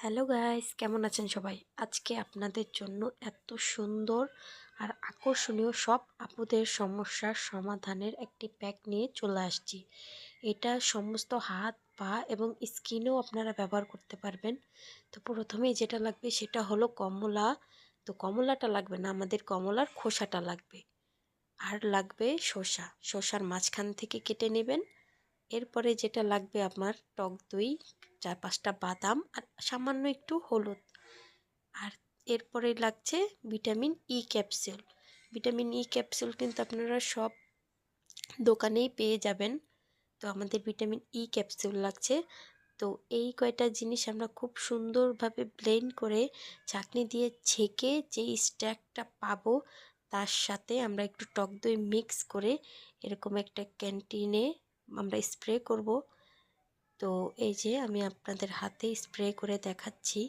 Hello guys, কেমন আছেন সবাই? আজকে আপনাদের জন্য এত সুন্দর আর আকর্ষণীয় সব আপুদের সমস্যার সমাধানের একটি প্যাক নিয়ে চলে আসছি। এটা সমস্ত হাত, পা এবং স্কিনেও আপনারা ব্যবহার করতে পারবেন। তো প্রথমেই যেটা লাগবে সেটা হলো কমলা। তো কমলাটা লাগবে না, আমাদের কমলার খোসাটা লাগবে। আর লাগবে শসার মাঝখান থেকে কেটে নেবেন। এরপরে যেটা লাগবে আমার টক দই, 4-5টা বাদাম আর সামান্য একটু হলুদ। আর এরপরে লাগছে vitamin E capsule. Vitamin E capsule কিন্তু আপনারা সব দোকানেই পেয়ে যাবেন। তো আমাদের ভিটামিন ই ক্যাপসুল লাগছে। তো এই কয়টা জিনিস আমরা খুব সুন্দরভাবে ব্লেন্ড করে চাকনি দিয়ে ছেঁকে যেই স্ট্যাকটা পাবো, তার সাথে আমরা একটু টক দই মিক্স করে এরকম একটা ক্যান্টিনে আমরা স্প্রে করব। তো এই যে আমি আপনাদের হাতে স্প্রে করে দেখাচ্ছি।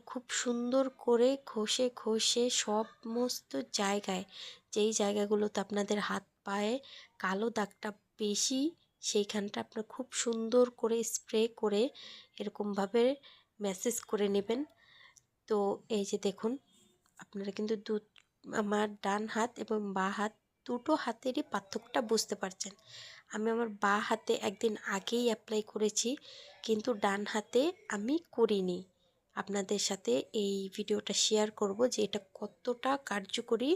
খুব সুন্দর করে ঘষে ঘষে সমস্ত জায়গায়, যেই জায়গাগুলোতে আপনাদের হাত পায়ে কালো দাগটা বেশি, সেইখানটা আপনার খুব সুন্দর করে স্প্রে করে এরকমভাবে ম্যাসেজ করে নেবেন। তো এই যে দেখুন, আপনারা কিন্তু আমার ডান হাত এবং বাঁ হাত দুটো হাতেরই পার্থক্যটা বুঝতে পারছেন। আমি আমার বাঁ হাতে একদিন আগেই অ্যাপ্লাই করেছি, কিন্তু ডান হাতে আমি করিনি। আপনাদের সাথে এই ভিডিওটা শেয়ার করব যে এটা কতটা কার্যকরী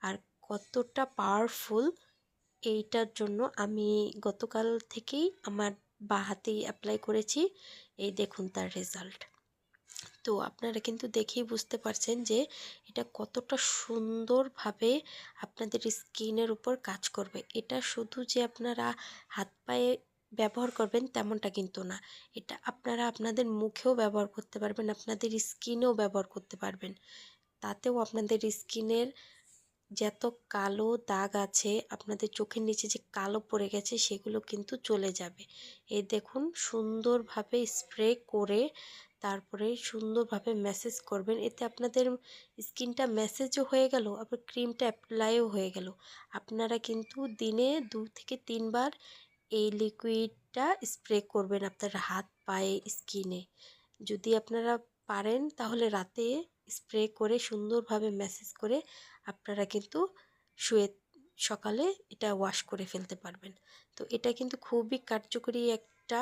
আর কতটা পাওয়ারফুল। এইটার জন্য আমি গতকাল থেকেই আমার বাঁ হাতেই অ্যাপ্লাই করেছি। এই দেখুন তার রেজাল্ট। তো আপনারা কিন্তু দেখেই বুঝতে পারছেন যে এটা কতটা সুন্দরভাবে আপনাদের স্কিনের উপর কাজ করবে। এটা শুধু যে আপনারা হাত পায়ে ব্যবহার করবেন তেমনটা কিন্তু না, এটা আপনারা আপনাদের মুখেও ব্যবহার করতে পারবেন, আপনাদের স্কিনেও ব্যবহার করতে পারবেন। তাতেও আপনাদের স্কিনের যত কালো দাগ আছে, আপনাদের চোখের নিচে যে কালো পড়ে গেছে, সেগুলো কিন্তু চলে যাবে। এই দেখুন, সুন্দরভাবে স্প্রে করে তারপরে সুন্দরভাবে ম্যাসেজ করবেন। এতে আপনাদের স্কিনটা ম্যাসেজও হয়ে গেল, আবার ক্রিমটা অ্যাপ্লাইও হয়ে গেল। আপনারা কিন্তু দিনে 2 থেকে 3 বার এই লিকুইডটা স্প্রে করবেন আপনার হাত, পায়ে, স্কিনে। যদি আপনারা পারেন তাহলে রাতে স্প্রে করে সুন্দরভাবে ম্যাসেজ করে আপনারা কিন্তু শুয়ে সকালে এটা ওয়াশ করে ফেলতে পারবেন। তো এটা কিন্তু খুবই কার্যকরী একটা।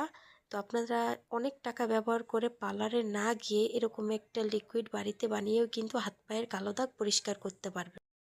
তো আপনারা অনেক টাকা ব্যবহার করে পার্লারে না গিয়ে এরকম একটা লিকুইড বাড়িতে বানিয়েও কিন্তু হাত পায়ের কালো দাগ পরিষ্কার করতে পারবেন।